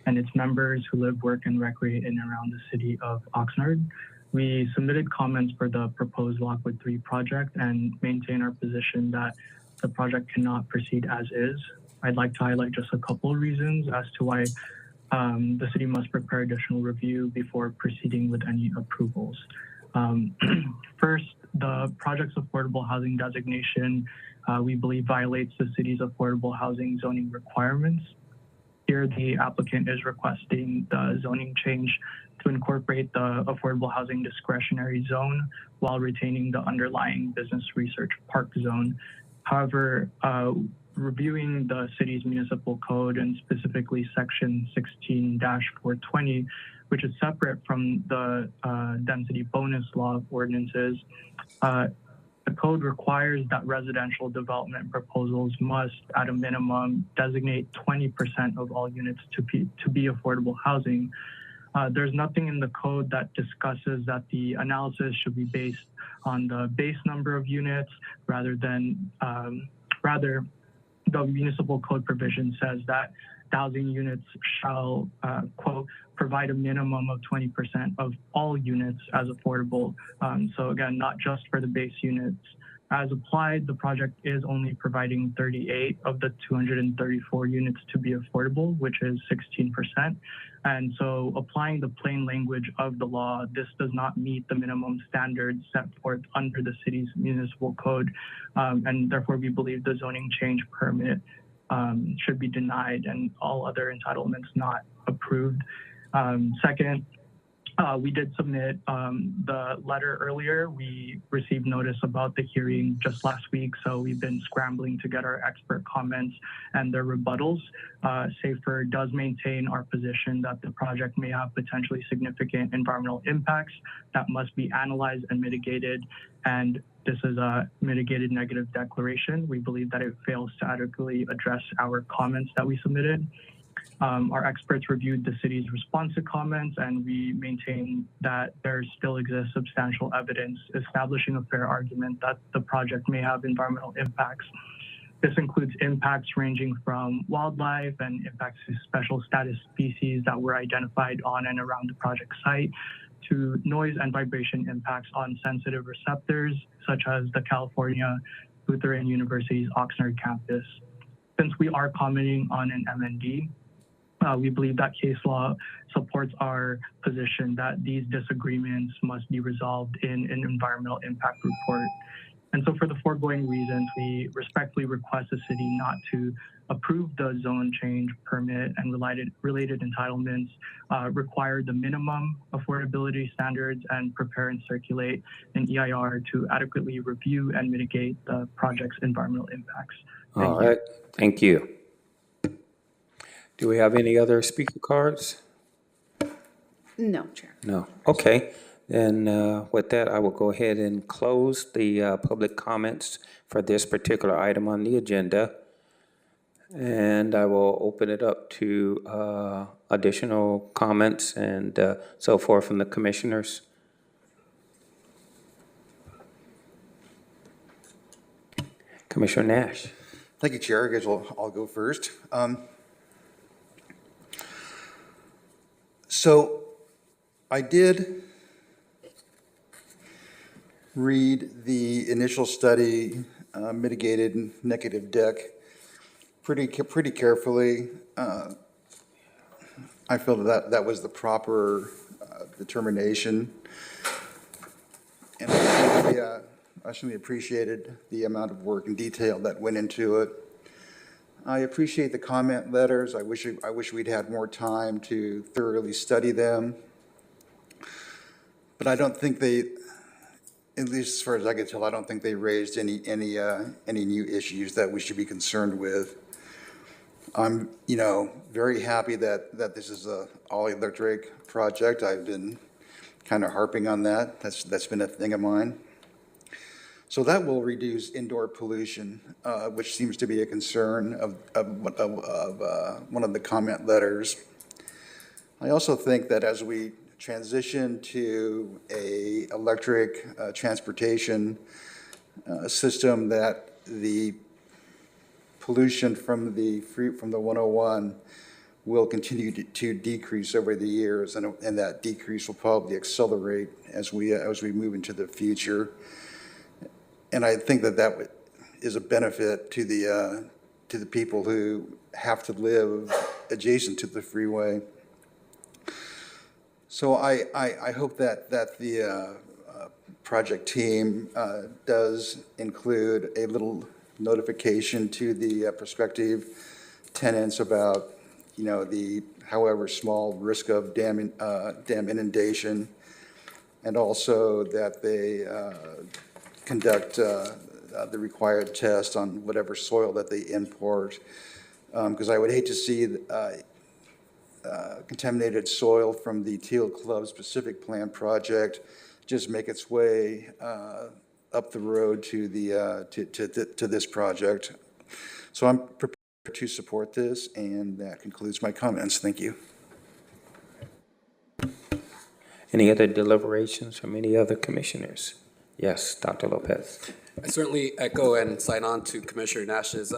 Speaker 13: and its members who live, work, and recreate in and around the city of Oxnard. We submitted comments for the proposed Lockwood 3 project and maintain our position that the project cannot proceed as is. I'd like to highlight just a couple of reasons as to why the city must prepare additional review before proceeding with any approvals. First, the project's affordable housing designation, we believe violates the city's affordable housing zoning requirements. Here, the applicant is requesting the zoning change to incorporate the affordable housing discretionary zone while retaining the underlying business research park zone. However, reviewing the city's municipal code and specifically section 16-420, which is separate from the density bonus law ordinances, the code requires that residential development proposals must, at a minimum, designate 20% of all units to be affordable housing. There's nothing in the code that discusses that the analysis should be based on the base number of units rather, the municipal code provision says that the housing units shall, quote, provide a minimum of 20% of all units as affordable. So again, not just for the base units. As applied, the project is only providing 38 of the 234 units to be affordable, which is 16%. And so applying the plain language of the law, this does not meet the minimum standards set forth under the city's municipal code. And therefore, we believe the zoning change permit should be denied and all other entitlements not approved. Second, we did submit the letter earlier. We received notice about the hearing just last week, so we've been scrambling to get our expert comments and their rebuttals. SAFER does maintain our position that the project may have potentially significant environmental impacts that must be analyzed and mitigated, and this is a mitigated negative declaration. We believe that it fails to adequately address our comments that we submitted. Our experts reviewed the city's response to comments, and we maintain that there still exists substantial evidence establishing a fair argument that the project may have environmental impacts. This includes impacts ranging from wildlife and impacts to special status species that were identified on and around the project site, to noise and vibration impacts on sensitive receptors, such as the California Lutheran University's Oxnard campus. Since we are commenting on an MND, we believe that case law supports our position that these disagreements must be resolved in an environmental impact report. And so for the foregoing reasons, we respectfully request the city not to approve the zone change permit and related entitlements, require the minimum affordability standards, and prepare and circulate an EIR to adequately review and mitigate the project's environmental impacts.
Speaker 1: All right, thank you. Do we have any other speaker cards?
Speaker 2: No, Chair.
Speaker 1: No. Okay. Then with that, I will go ahead and close the public comments for this particular item on the agenda. And I will open it up to additional comments and so forth from the commissioners. Commissioner Nash.
Speaker 4: Thank you, Chair. I guess I'll go first. So I did read the initial study, mitigated negative deck, pretty carefully. I feel that was the proper determination. And I certainly appreciated the amount of work and detail that went into it. I appreciate the comment letters. I wish we'd had more time to thoroughly study them. But I don't think they, at least as far as I can tell, I don't think they raised any new issues that we should be concerned with. I'm, very happy that this is a all-electric project. I've been kind of harping on that. That's been a thing of mine. So that will reduce indoor pollution, which seems to be a concern of one of the comment letters. I also think that as we transition to a electric transportation system, that the pollution from the 101 will continue to decrease over the years, and that decrease will probably accelerate as we move into the future. And I think that is a benefit to the people who have to live adjacent to the freeway. So I hope that the project team does include a little notification to the prospective tenants about, the however small risk of dam inundation, and also that they conduct the required test on whatever soil that they import, because I would hate to see contaminated soil from the Teal Club specific plan project just make its way up the road to to this project. So I'm prepared to support this, and that concludes my comments. Thank you.
Speaker 1: Any other deliberations from any other commissioners? Yes, Dr. Lopez.
Speaker 3: I certainly echo and sign on to Commissioner Nash's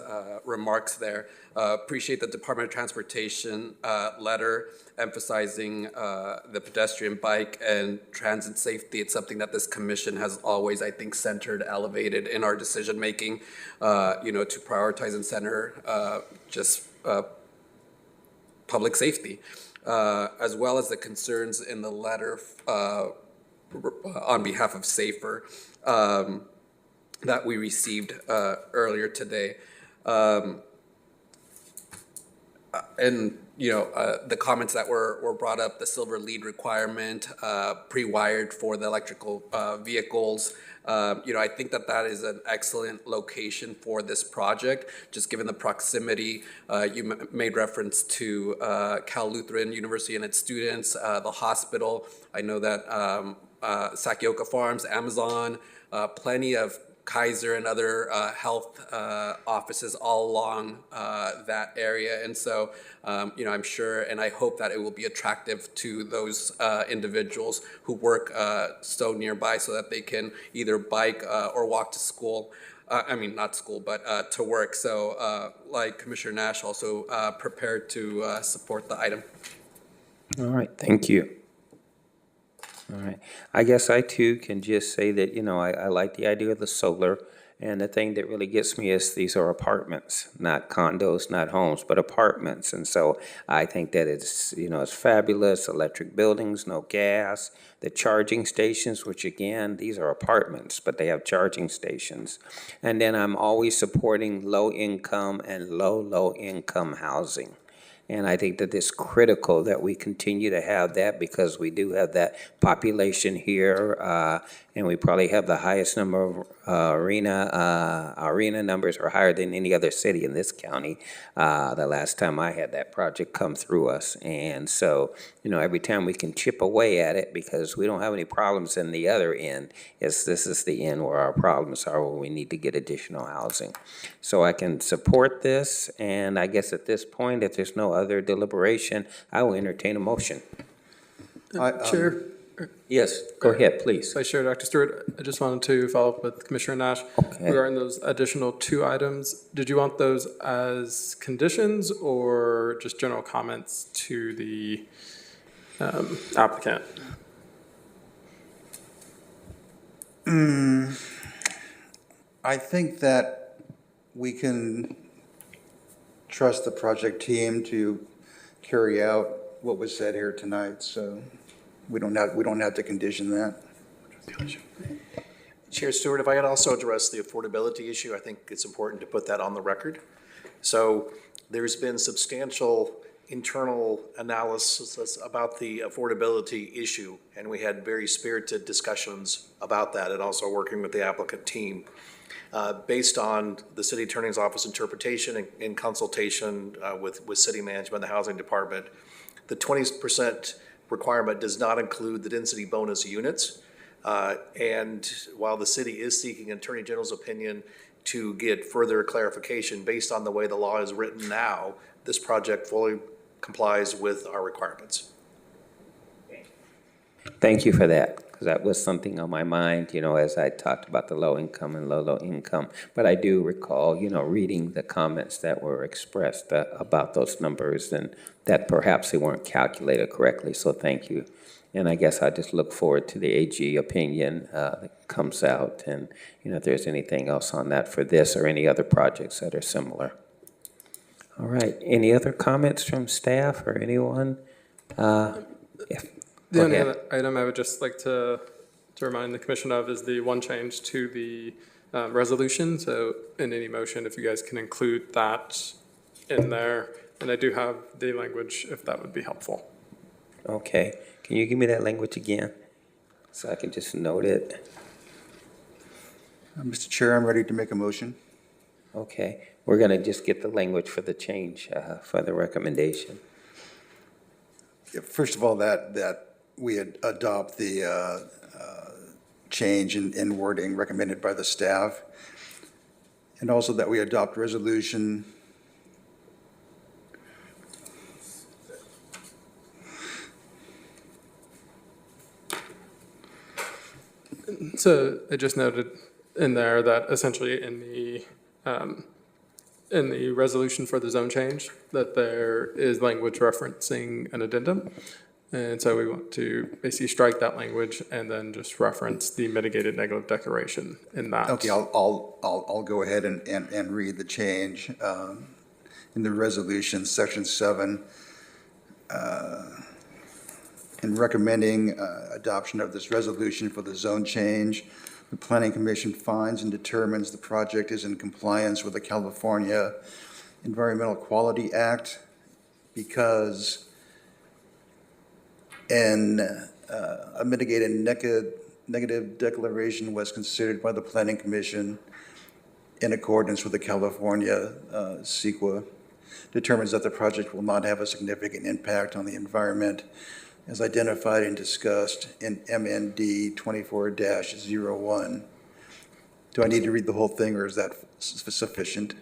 Speaker 3: remarks there. Appreciate the Department of Transportation letter emphasizing the pedestrian, bike, and transit safety. It's something that this commission has always, I think, centered, elevated in our decision making, to prioritize and center just public safety, as well as the concerns in the letter on behalf of SAFER that we received earlier today. And, the comments that were brought up, the silver lead requirement, pre-wired for the electrical vehicles. I think that is an excellent location for this project, just given the proximity. You made reference to Cal Lutheran University and its students, the hospital. I know that Sakioka Farms, Amazon, plenty of Kaiser and other health offices all along that area. And so, I'm sure and I hope that it will be attractive to those individuals who work so nearby so that they can either bike or walk to school. Not school, but to work. So like Commissioner Nash, also prepared to support the item.
Speaker 1: All right, thank you. All right. I guess I too can just say that, I like the idea of the solar. And the thing that really gets me is these are apartments, not condos, not homes, but apartments. And so I think that it's, it's fabulous. Electric buildings, no gas, the charging stations, which again, these are apartments, but they have charging stations. And then I'm always supporting low income and low income housing. And I think that it's critical that we continue to have that because we do have that population here, and we probably have the highest number of arena numbers are higher than any other city in this county. The last time I had that project come through us. And so, every time we can chip away at it because we don't have any problems in the other end, this is the end where our problems are, where we need to get additional housing. So I can support this, and I guess at this point, if there's no other deliberation, I will entertain a motion.
Speaker 11: Chair?
Speaker 1: Yes, go ahead, please.
Speaker 11: Vice Chair Dr. Stewart, I just wanted to follow up with Commissioner Nash regarding those additional 2 items. Did you want those as conditions or just general comments to the applicant?
Speaker 4: I think that we can trust the project team to carry out what was said here tonight, so we don't have to condition that.
Speaker 5: Chair Stewart, if I could also address the affordability issue, I think it's important to put that on the record. So there's been substantial internal analysis about the affordability issue, and we had very spirited discussions about that, and also working with the applicant team. Based on the city attorney's office interpretation in consultation with city management, the housing department, the 20% requirement does not include the density bonus units. And while the city is seeking Attorney General's opinion to get further clarification based on the way the law is written now, this project fully complies with our requirements.
Speaker 1: Thank you for that, because that was something on my mind, as I talked about the low income and low income. But I do recall, reading the comments that were expressed about those numbers and that perhaps they weren't calculated correctly, so thank you. And I guess I just look forward to the AG opinion that comes out, and, if there's anything else on that for this or any other projects that are similar. All right, any other comments from staff or anyone?
Speaker 11: The only other item I would just like to remind the commission of is the one change to the resolution. So in any motion, if you guys can include that in there, and I do have the language if that would be helpful.
Speaker 1: Okay, can you give me that language again so I can just note it?
Speaker 4: Mr. Chair, I'm ready to make a motion.
Speaker 1: Okay, we're going to just get the language for the change for the recommendation.
Speaker 4: Yeah, first of all, that we adopt the change in wording recommended by the staff, and also that we adopt resolution
Speaker 11: So I just noted in there that essentially in the resolution for the zone change, that there is language referencing an addendum. And so we want to basically strike that language and then just reference the mitigated negative declaration in that.
Speaker 4: Okay, I'll go ahead and read the change in the resolution, section 7. In recommending adoption of this resolution for the zone change, the Planning Commission finds and determines the project is in compliance with the California Environmental Quality Act because a mitigated negative declaration was considered by the Planning Commission in accordance with the California CEQA, determines that the project will not have a significant impact on the environment as identified and discussed in MND 24-01. Do I need to read the whole thing, or is that sufficient?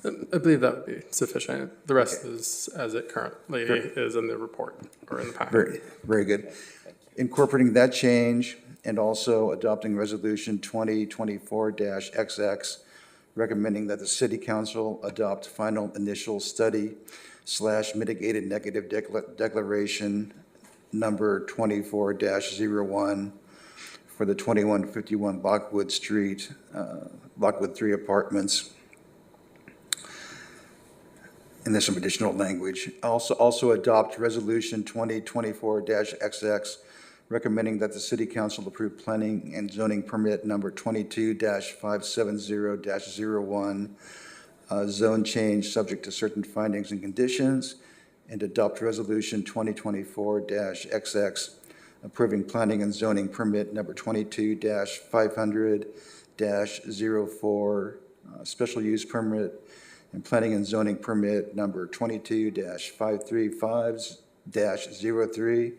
Speaker 11: I believe that would be sufficient. The rest is as it currently is in the report or in the packet.
Speaker 4: Very, very good. Incorporating that change and also adopting Resolution 2024-XX, recommending that the City Council adopt final initial study / mitigated negative declaration number 24-01 for the 2151 Lockwood Street, Lockwood 3 Apartments. And there's some additional language. Also adopt Resolution 2024-XX, recommending that the City Council approve planning and zoning permit number 22-570-01, zone change subject to certain findings and conditions, and adopt Resolution 2024-XX, approving planning and zoning permit number 22-500-04, special use permit, and planning and zoning permit number 22-535-03,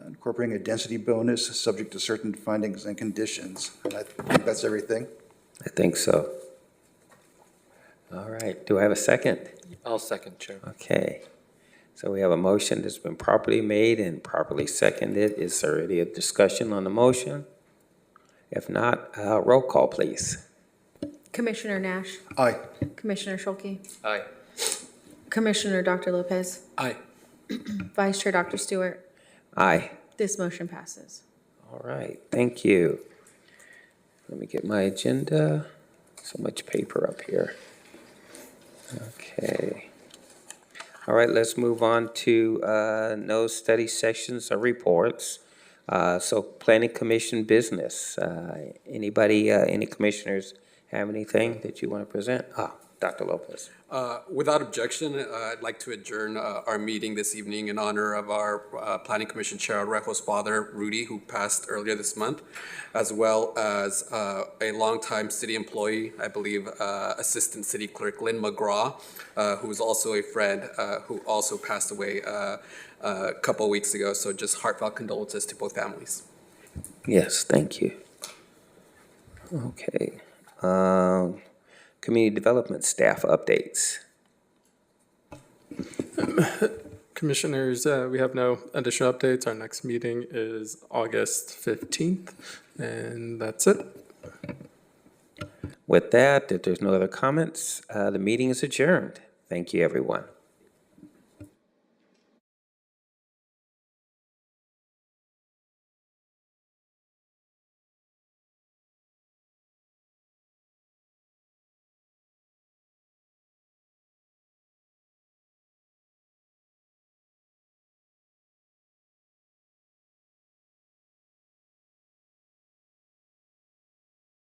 Speaker 4: incorporating a density bonus subject to certain findings and conditions. And I think that's everything.
Speaker 1: I think so. All right, do I have a second?
Speaker 14: I'll second, Chair.
Speaker 1: Okay, so we have a motion that's been properly made and properly seconded. Is there any discussion on the motion? If not, roll call, please.
Speaker 2: Commissioner Nash.
Speaker 4: Aye.
Speaker 2: Commissioner Schulke.
Speaker 14: Aye.
Speaker 2: Commissioner Dr. Lopez.
Speaker 3: Aye.
Speaker 2: Vice Chair Dr. Stewart.
Speaker 1: Aye.
Speaker 2: This motion passes.
Speaker 1: All right, thank you. Let me get my agenda. So much paper up here. Okay. All right, let's move on to no study sessions or reports. So Planning Commission business. Anybody, any commissioners have anything that you want to present? Dr. Lopez.
Speaker 3: Without objection, I'd like to adjourn our meeting this evening in honor of our Planning Commission Chair Rejo's father, Rudy, who passed earlier this month, as well as a longtime city employee, I believe Assistant City Clerk Lynn McGraw, who is also a friend who also passed away a couple weeks ago. So just heartfelt condolences to both families.
Speaker 1: Yes, thank you. Okay. Community development staff updates.
Speaker 11: Commissioners, we have no additional updates. Our next meeting is August 15th, and that's it.
Speaker 1: With that, if there's no other comments, the meeting is adjourned. Thank you, everyone.